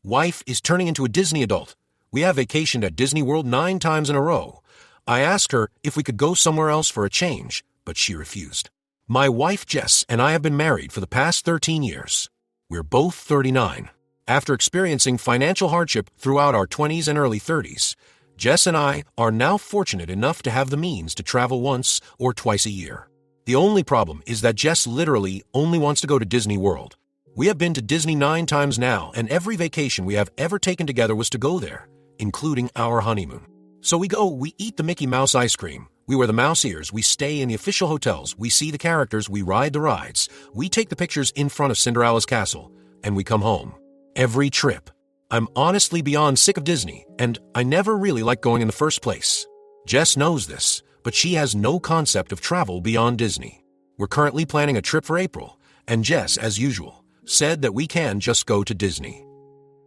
Wife is turning into a Disney adult. We have vacationed at Disney World 9 times in a row. I asked her if we could go somewhere else for a change, but she refused. My wife Jess and I have been married for the past 13 years. We're both 39. After experiencing financial hardship throughout our 20s and early 30s, Jess and I are now fortunate enough to have the means to travel once or twice a year. The only problem is that Jess literally only wants to go to Disney World. We have been to Disney 9 times now, and every vacation we have ever taken together was to go there, including our honeymoon. So we go, we eat the Mickey Mouse ice cream, we wear the mouse ears, we stay in the official hotels, we see the characters, we ride the rides, we take the pictures in front of Cinderella's castle, and we come home. Every trip. I'm honestly beyond sick of Disney, and I never really liked going in the first place. Jess knows this, but she has no concept of travel beyond Disney. We're currently planning a trip for April, and Jess, as usual, said that we can just go to Disney.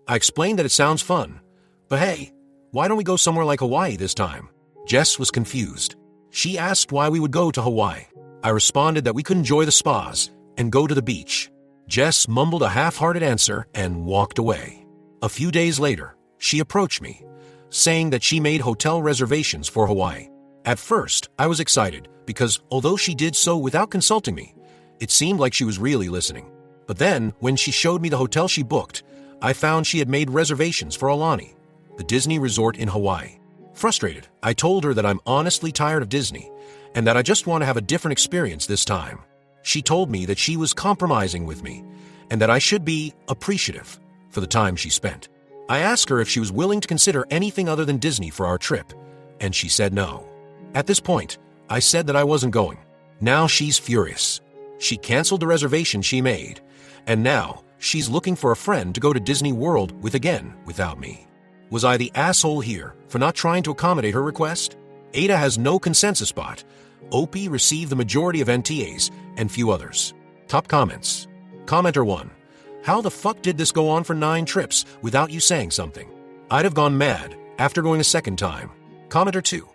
I explained that it sounds fun, but hey, why don't we go somewhere like Hawaii this time? Jess was confused. She asked why we would go to Hawaii. I responded that we could enjoy the spas and go to the beach. Jess mumbled a half-hearted answer and walked away. A few days later, she approached me, saying that she made hotel reservations for Hawaii. At first, I was excited because although she did so without consulting me, it seemed like she was really listening. But then, when she showed me the hotel she booked, I found she had made reservations for Aulani, the Disney resort in Hawaii. Frustrated, I told her that I'm honestly tired of Disney and that I just want to have a different experience this time. She told me that she was compromising with me and that I should be appreciative for the time she spent. I asked her if she was willing to consider anything other than Disney for our trip, and she said no. At this point, I said that I wasn't going. Now she's furious. She canceled the reservation she made, and now she's looking for a friend to go to Disney World with again without me. Was I the asshole here for not trying to accommodate her request? Ada has no consensus spot. Opie received the majority of NTAs and few others. Top comments. Commenter 1. How the fuck did this go on for 9 trips without you saying something? I'd have gone mad after going a second time. Commenter 2.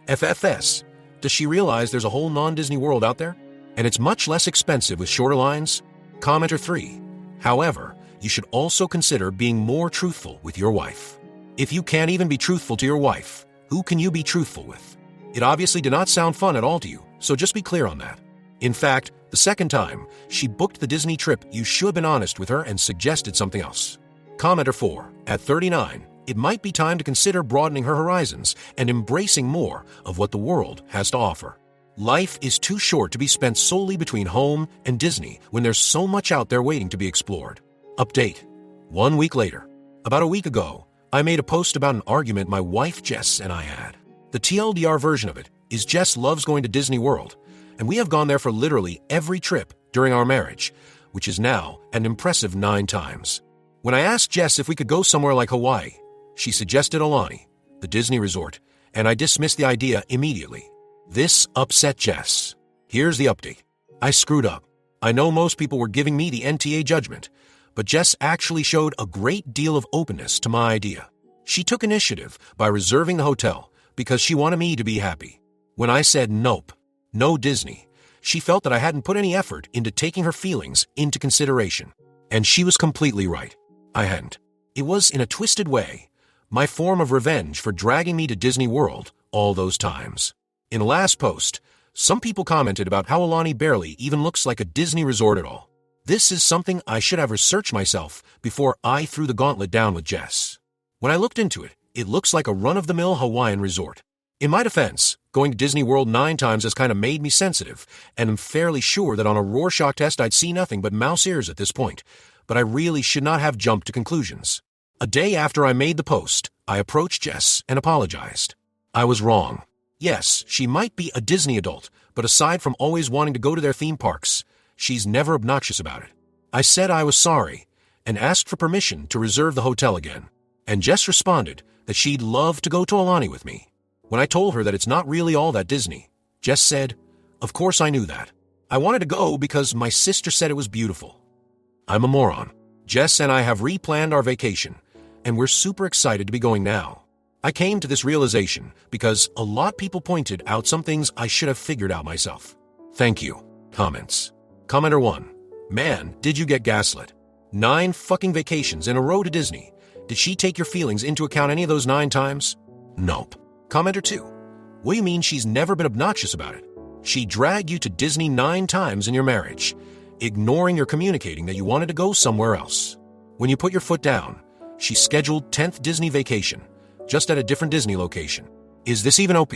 FFS. Does she realize there's a whole non-Disney World out there? And it's much less expensive with shorter lines? Commenter 3. However, you should also consider being more truthful with your wife. If you can't even be truthful to your wife, who can you be truthful with? It obviously did not sound fun at all to you, so just be clear on that. In fact, the second time she booked the Disney trip, you should have been honest with her and suggested something else. Commenter 4. At 39, it might be time to consider broadening her horizons and embracing more of what the world has to offer. Life is too short to be spent solely between home and Disney when there's so much out there waiting to be explored. Update. 1 week later. About a week ago, I made a post about an argument my wife Jess and I had. The TLDR version of it is Jess loves going to Disney World, and we have gone there for literally every trip during our marriage, which is now an impressive 9 times. When I asked Jess if we could go somewhere like Hawaii, she suggested Aulani, the Disney resort, and I dismissed the idea immediately. This upset Jess. Here's the update. I screwed up. I know most people were giving me the NTA judgment, but Jess actually showed a great deal of openness to my idea. She took initiative by reserving the hotel because she wanted me to be happy. When I said nope, no Disney, she felt that I hadn't put any effort into taking her feelings into consideration. And she was completely right. I hadn't. It was, in a twisted way, my form of revenge for dragging me to Disney World all those times. In the last post, some people commented about how Aulani barely even looks like a Disney resort at all. This is something I should have researched myself before I threw the gauntlet down with Jess. When I looked into it, it looks like a run-of-the-mill Hawaiian resort. In my defense, going to Disney World 9 times has kind of made me sensitive, and I'm fairly sure that on a Rorschach test I'd see nothing but mouse ears at this point, but I really should not have jumped to conclusions. A day after I made the post, I approached Jess and apologized. I was wrong. Yes, she might be a Disney adult, but aside from always wanting to go to their theme parks, she's never obnoxious about it. I said I was sorry and asked for permission to reserve the hotel again, and Jess responded that she'd love to go to Aulani with me. When I told her that it's not really all that Disney, Jess said, "Of course I knew that. I wanted to go because my sister said it was beautiful." I'm a moron. Jess and I have replanned our vacation, and we're super excited to be going now. I came to this realization because a lot of people pointed out some things I should have figured out myself. Thank you. Comments. Commenter 1. Man, did you get gaslit. 9 fucking vacations in a row to Disney, Did she take your feelings into account any of those 9 times? Nope. Commenter 2. What do you mean she's never been obnoxious about it? She dragged you to Disney 9 times in your marriage, ignoring your communicating that you wanted to go somewhere else. When you put your foot down, she scheduled 10th Disney vacation, just at a different Disney location. Is this even OP?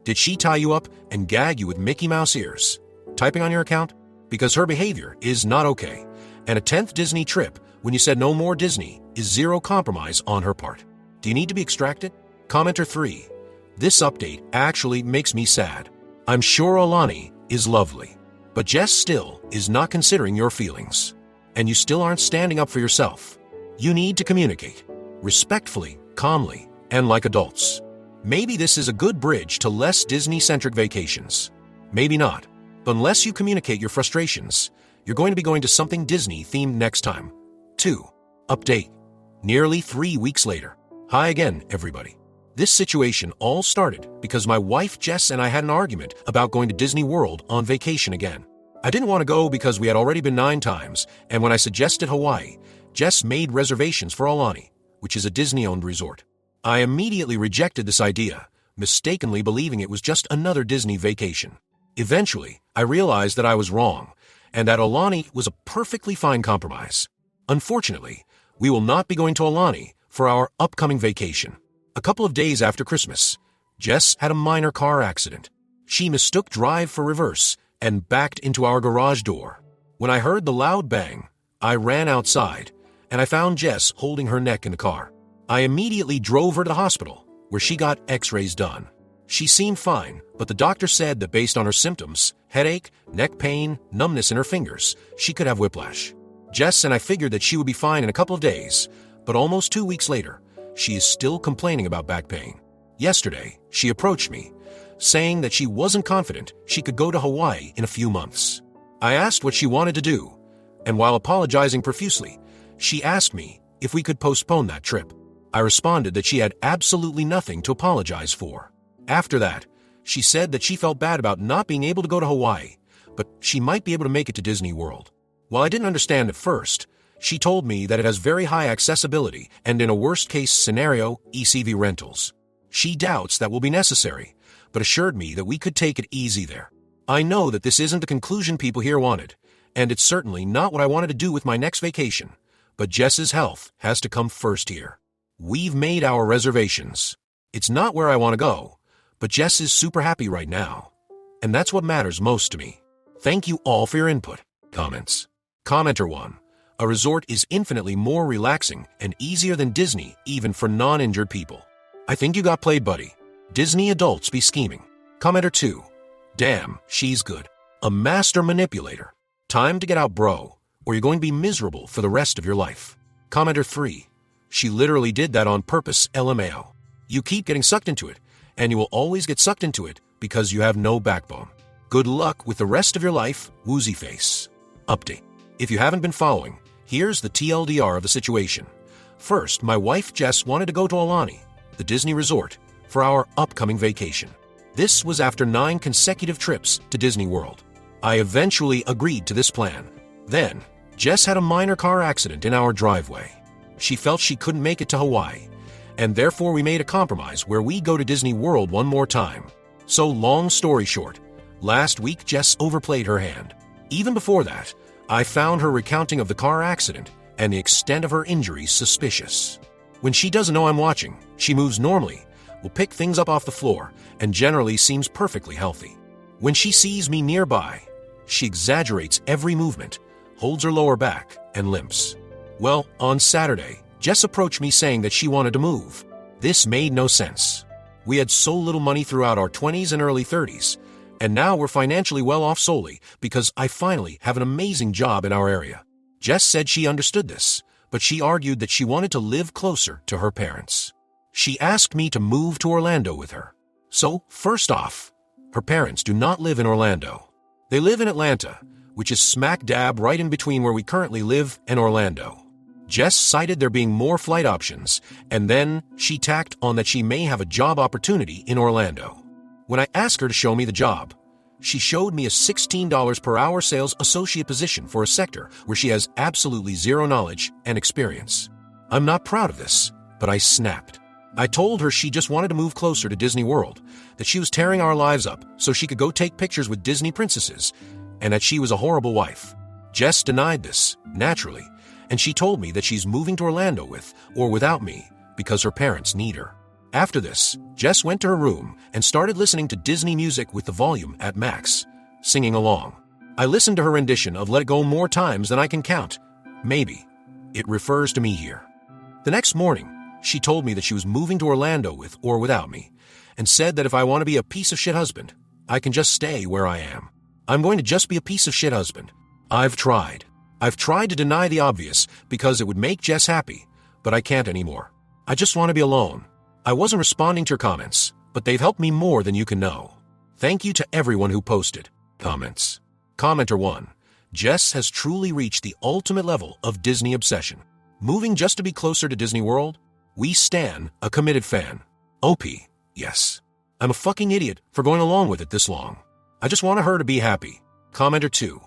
Did she tie you up and gag you with Mickey Mouse ears, typing on your account? Because her behavior is not okay, and a 10th Disney trip when you said no more Disney is zero compromise on her part. Do you need to be extracted? Commenter 3. This update actually makes me sad. I'm sure Alani is lovely, but Jess still is not considering your feelings, and you still aren't standing up for yourself. You need to communicate, respectfully, calmly, and like adults. Maybe this is a good bridge to less Disney-centric vacations. Maybe not, but unless you communicate your frustrations, you're going to be going to something Disney-themed next time. 2. Update. Nearly 3 weeks later. Hi again, everybody. This situation all started because my wife Jess and I had an argument about going to Disney World on vacation again. I didn't want to go because we had already been 9 times, and when I suggested Hawaii, Jess made reservations for Aulani, which is a Disney-owned resort. I immediately rejected this idea, mistakenly believing it was just another Disney vacation. Eventually, I realized that I was wrong, and that Aulani was a perfectly fine compromise. Unfortunately, we will not be going to Aulani for our upcoming vacation. A couple of days after Christmas, Jess had a minor car accident. She mistook drive for reverse and backed into our garage door. When I heard the loud bang, I ran outside, and I found Jess holding her neck in the car. I immediately drove her to the hospital, where she got x-rays done. She seemed fine, but the doctor said that based on her symptoms, headache, neck pain, numbness in her fingers, she could have whiplash. Jess and I figured that she would be fine in a couple of days, but almost 2 weeks later, she is still complaining about back pain. Yesterday, she approached me, saying that she wasn't confident she could go to Hawaii in a few months. I asked what she wanted to do, and while apologizing profusely, she asked me if we could postpone that trip. I responded that she had absolutely nothing to apologize for. After that, she said that she felt bad about not being able to go to Hawaii, but she might be able to make it to Disney World. While I didn't understand at first, she told me that it has very high accessibility and in a worst-case scenario, ECV rentals. She doubts that will be necessary, but assured me that we could take it easy there. I know that this isn't the conclusion people here wanted, and it's certainly not what I wanted to do with my next vacation, but Jess's health has to come first here. We've made our reservations. It's not where I want to go, but Jess is super happy right now, and that's what matters most to me. Thank you all for your input. Comments. Commenter 1. A resort is infinitely more relaxing and easier than Disney, even for non-injured people. I think you got played, buddy. Disney adults be scheming. Commenter 2. Damn, she's good. A master manipulator. Time to get out, bro, or you're going to be miserable for the rest of your life. Commenter 3. She literally did that on purpose, LMAO. You keep getting sucked into it, and you will always get sucked into it because you have no backbone. Good luck with the rest of your life, woozy face. Update. If you haven't been following, here's the TLDR of the situation. First, my wife Jess wanted to go to Aulani, the Disney resort, for our upcoming vacation. This was after 9 consecutive trips to Disney World. I eventually agreed to this plan. Then, Jess had a minor car accident in our driveway. She felt she couldn't make it to Hawaii, and therefore we made a compromise where we go to Disney World one more time. So long story short, last week Jess overplayed her hand. Even before that, I found her recounting of the car accident and the extent of her injuries suspicious. When she doesn't know I'm watching, she moves normally, will pick things up off the floor, and generally seems perfectly healthy. When she sees me nearby, she exaggerates every movement, holds her lower back, and limps. Well, on Saturday, Jess approached me saying that she wanted to move. This made no sense. We had so little money throughout our 20s and early 30s, and now we're financially well off solely because I finally have an amazing job in our area. Jess said she understood this, but she argued that she wanted to live closer to her parents. She asked me to move to Orlando with her. So, first off, her parents do not live in Orlando. They live in Atlanta, which is smack dab right in between where we currently live and Orlando. Jess cited there being more flight options, and then she tacked on that she may have a job opportunity in Orlando. When I asked her to show me the job, she showed me a $16 per hour sales associate position for a sector where she has absolutely zero knowledge and experience. I'm not proud of this, but I snapped. I told her she just wanted to move closer to Disney World, that she was tearing our lives up so she could go take pictures with Disney princesses, and that she was a horrible wife. Jess denied this, naturally, and she told me that she's moving to Orlando with or without me because her parents need her. After this, Jess went to her room and started listening to Disney music with the volume at max, singing along. I listened to her rendition of Let It Go more times than I can count. Maybe. It refers to me here. The next morning, she told me that she was moving to Orlando with or without me, and said that if I want to be a piece of shit husband, I can just stay where I am. I'm going to just be a piece of shit husband. I've tried. I've tried to deny the obvious because it would make Jess happy, but I can't anymore. I just want to be alone. I wasn't responding to your comments, but they've helped me more than you can know. Thank you to everyone who posted comments. Commenter 1. Jess has truly reached the ultimate level of Disney obsession. Moving just to be closer to Disney World? We stan a committed fan. OP, yes. I'm a fucking idiot for going along with it this long. I just want her to be happy. Commenter 2.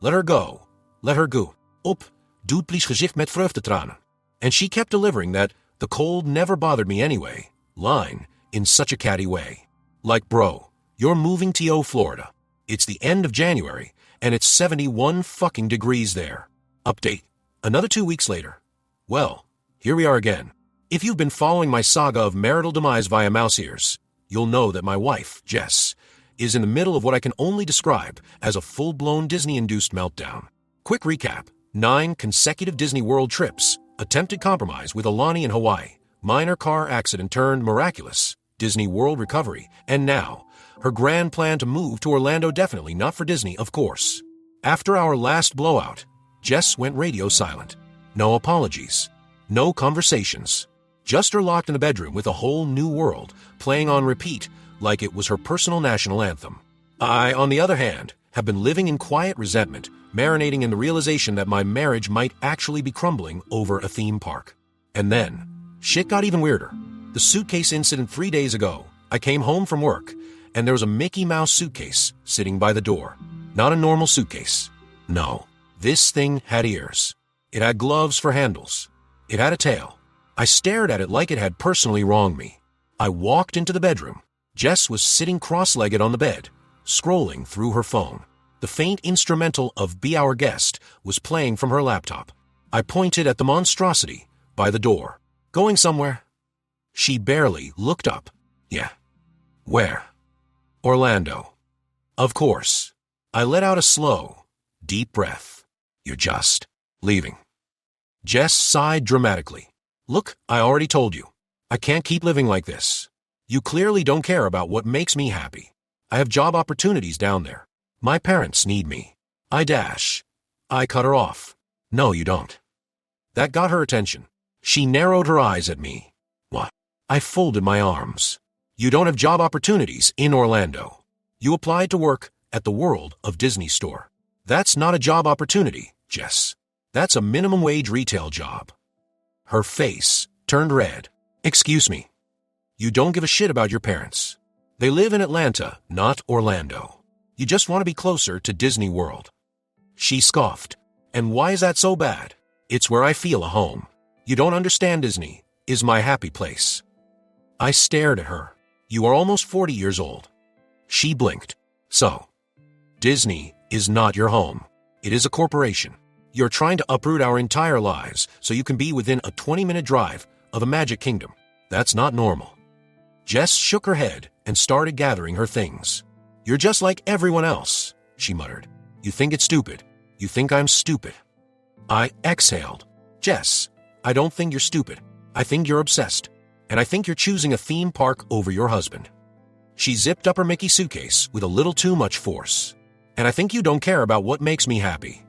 Let her go. Let her go. Op, doe please gezicht met vreugdetranen. And she kept delivering that the cold never bothered me anyway line in such a catty way. Like, bro, you're moving to Florida. It's the end of January, and it's 71 fucking degrees there. Update. Another 2 weeks later. Well, here we are again. If you've been following my saga of marital demise via mouse ears, you'll know that my wife, Jess, is in the middle of what I can only describe as a full-blown Disney-induced meltdown. Quick recap. 9 consecutive Disney World trips, attempted compromise with Alani in Hawaii, minor car accident turned miraculous, Disney World recovery, and now, her grand plan to move to Orlando, definitely not for Disney, of course. After our last blowout, Jess went radio silent. No apologies. No conversations. Just her locked in the bedroom with a whole new world, playing on repeat like it was her personal national anthem. I, on the other hand, have been living in quiet resentment, marinating in the realization that my marriage might actually be crumbling over a theme park. And then, shit got even weirder. The suitcase incident 3 days ago, I came home from work, and there was a Mickey Mouse suitcase sitting by the door. Not a normal suitcase. No, this thing had ears. It had gloves for handles. It had a tail. I stared at it like it had personally wronged me. I walked into the bedroom. Jess was sitting cross-legged on the bed, scrolling through her phone. The faint instrumental of Be Our Guest was playing from her laptop. I pointed at the monstrosity by the door. Going somewhere? She barely looked up. Yeah. Where? Orlando. Of course. I let out a slow, deep breath. You're just leaving. Jess sighed dramatically. Look, I already told you. I can't keep living like this. You clearly don't care about what makes me happy. I have job opportunities down there. My parents need me. I cut her off. No, you don't. That got her attention. She narrowed her eyes at me. What? I folded my arms. You don't have job opportunities in Orlando. You applied to work at the World of Disney store. That's not a job opportunity, Jess. That's a minimum wage retail job. Her face turned red. Excuse me. You don't give a shit about your parents. They live in Atlanta, not Orlando. You just want to be closer to Disney World. She scoffed. And why is that so bad? It's where I feel a home. You don't understand. Disney is my happy place. I stared at her. You are almost 40 years old. She blinked. So, Disney is not your home. It is a corporation. You're trying to uproot our entire lives so you can be within a 20-minute drive of a Magic Kingdom. That's not normal. Jess shook her head and started gathering her things. You're just like everyone else, she muttered. You think it's stupid. You think I'm stupid. I exhaled. Jess, I don't think you're stupid. I think you're obsessed. And I think you're choosing a theme park over your husband. She zipped up her Mickey suitcase with a little too much force. And I think you don't care about what makes me happy.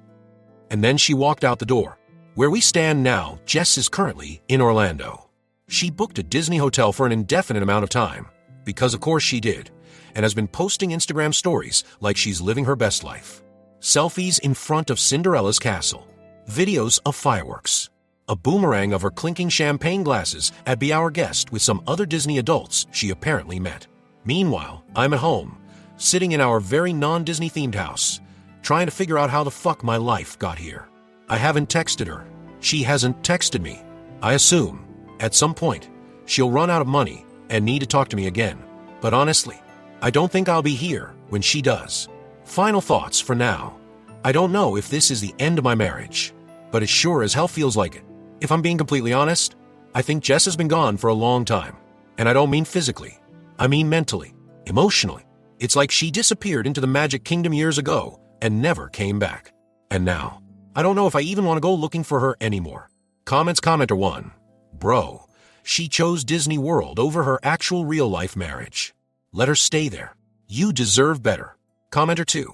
And then she walked out the door. Where we stand now, Jess is currently in Orlando. She booked a Disney hotel for an indefinite amount of time, because of course she did, and has been posting Instagram stories like she's living her best life. Selfies in front of Cinderella's castle, videos of fireworks, a boomerang of her clinking champagne glasses at Be Our Guest with some other Disney adults she apparently met. Meanwhile, I'm at home, sitting in our very non-Disney themed house, trying to figure out how the fuck my life got here. I haven't texted her. She hasn't texted me. I assume, at some point, she'll run out of money and need to talk to me again. But honestly, I don't think I'll be here when she does. Final thoughts for now. I don't know if this is the end of my marriage, but it sure as hell feels like it. If I'm being completely honest, I think Jess has been gone for a long time. And I don't mean physically. I mean mentally, emotionally. It's like she disappeared into the Magic Kingdom years ago and never came back. And now, I don't know if I even want to go looking for her anymore. Commenter 1. Bro, she chose Disney World over her actual real-life marriage. Let her stay there. You deserve better. Commenter 2.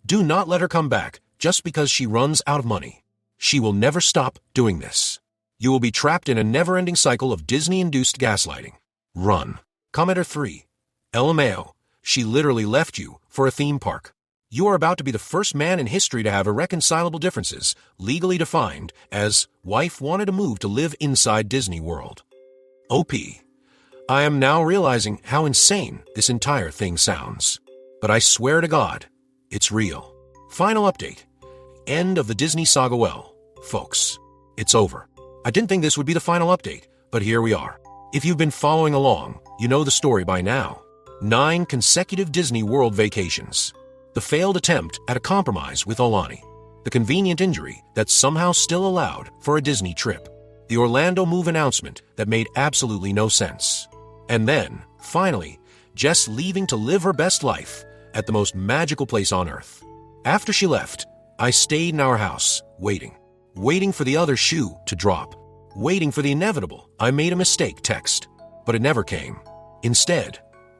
Do not let her come back just because she runs out of money. She will never stop doing this. You will be trapped in a never-ending cycle of Disney-induced gaslighting. Run. Commenter 3. LMAO, she literally left you for a theme park. You are about to be the first man in history to have irreconcilable differences legally defined as wife wanted to move to live inside Disney World. OP. I am now realizing how insane this entire thing sounds. But I swear to God, it's real. Final update. End of the Disney saga. Well, folks, it's over. I didn't think this would be the final update, but here we are. If you've been following along, you know the story by now. 9 consecutive Disney World vacations. The failed attempt at a compromise with Aulani. The convenient injury that somehow still allowed for a Disney trip. The Orlando move announcement that made absolutely no sense. And then, finally, Jess leaving to live her best life at the most magical place on earth. After she left, I stayed in our house, waiting for the other shoe to drop, waiting for the inevitable "I made a mistake" text, but it never came. Instead,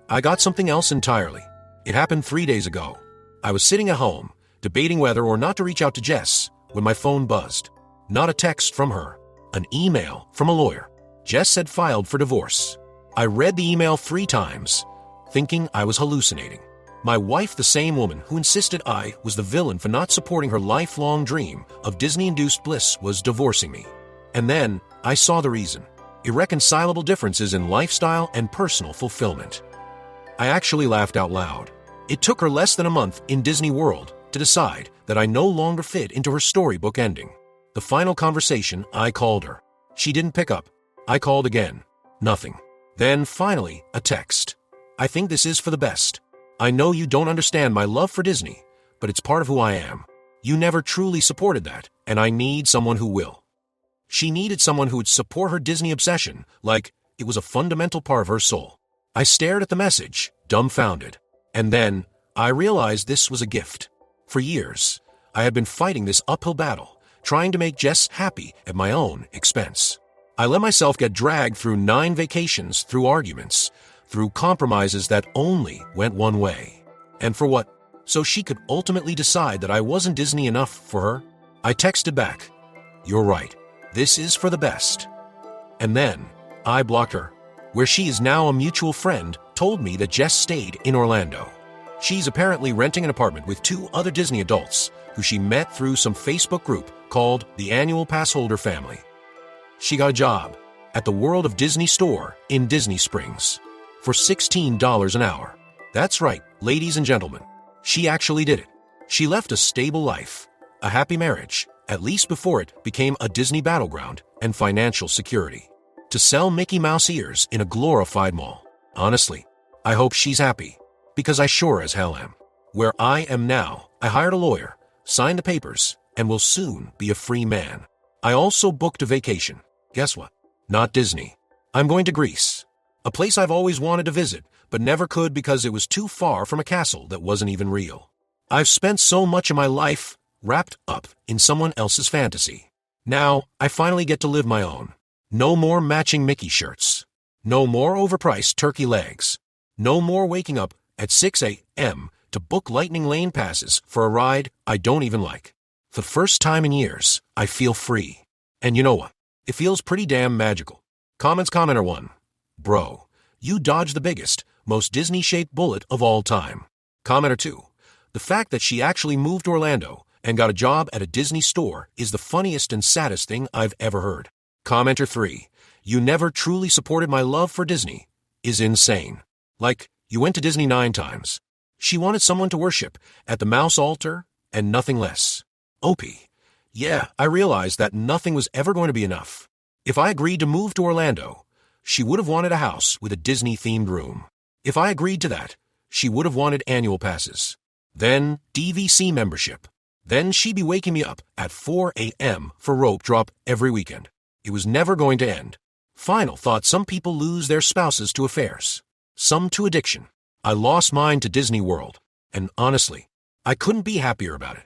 I got something else entirely. It happened 3 days ago. I was sitting at home, debating whether or not to reach out to Jess, when my phone buzzed. Not a text from her, an email from a lawyer. Jess had filed for divorce. I read the email 3 times, thinking I was hallucinating. My wife, the same woman who insisted I was the villain for not supporting her lifelong dream of Disney-induced bliss, was divorcing me. And then I saw the reason: irreconcilable differences in lifestyle and personal fulfillment. I actually laughed out loud. It took her less than a month in Disney World to decide that I no longer fit into her storybook ending. The final conversation, I called her. She didn't pick up. I called again. Nothing. Then finally, a text. I think this is for the best. I know you don't understand my love for Disney, but it's part of who I am. You never truly supported that, and I need someone who will. She needed someone who would support her Disney obsession like it was a fundamental part of her soul. I stared at the message, dumbfounded. And then I realized this was a gift. For years, I had been fighting this uphill battle, trying to make Jess happy at my own expense. I let myself get dragged through 9 vacations, through arguments, through compromises that only went one way. And for what? So she could ultimately decide that I wasn't Disney enough for her? I texted back, "You're right. This is for the best." And then I blocked her. Where she is now a mutual friend told me that Jess stayed in Orlando. She's apparently renting an apartment with 2 other Disney adults who she met through some Facebook group called the Annual Pass Holder Family. She got a job at the World of Disney store in Disney Springs for $16 an hour. That's right, ladies and gentlemen. She actually did it. She left a stable life, a happy marriage, at least before it became a Disney battleground, and financial security, to sell Mickey Mouse ears in a glorified mall. Honestly, I hope she's happy, because I sure as hell am. Where I am now, I hired a lawyer, signed the papers, and will soon be a free man. I also booked a vacation. Guess what? Not Disney. I'm going to Greece, a place I've always wanted to visit, but never could because it was too far from a castle that wasn't even real. I've spent so much of my life wrapped up in someone else's fantasy. Now, I finally get to live my own. No more matching Mickey shirts. No more overpriced turkey legs. No more waking up at 6 a.m. to book Lightning Lane passes for a ride I don't even like. For the first time in years, I feel free. And you know what? It feels pretty damn magical. Commenter 1. Bro, you dodged the biggest, most Disney-shaped bullet of all time. Commenter 2. The fact that she actually moved to Orlando and got a job at a Disney store is the funniest and saddest thing I've ever heard. Commenter 3. You never truly supported my love for Disney is insane. Like, you went to Disney 9 times. She wanted someone to worship at the mouse altar and nothing less. OP. Yeah, I realized that nothing was ever going to be enough. If I agreed to move to Orlando, she would have wanted a house with a Disney-themed room. If I agreed to that, she would have wanted annual passes. Then DVC membership. Then she'd be waking me up at 4 a.m. for rope drop every weekend. It was never going to end. Final thought some people lose their spouses to affairs. Some to addiction. I lost mine to Disney World. And honestly, I couldn't be happier about it.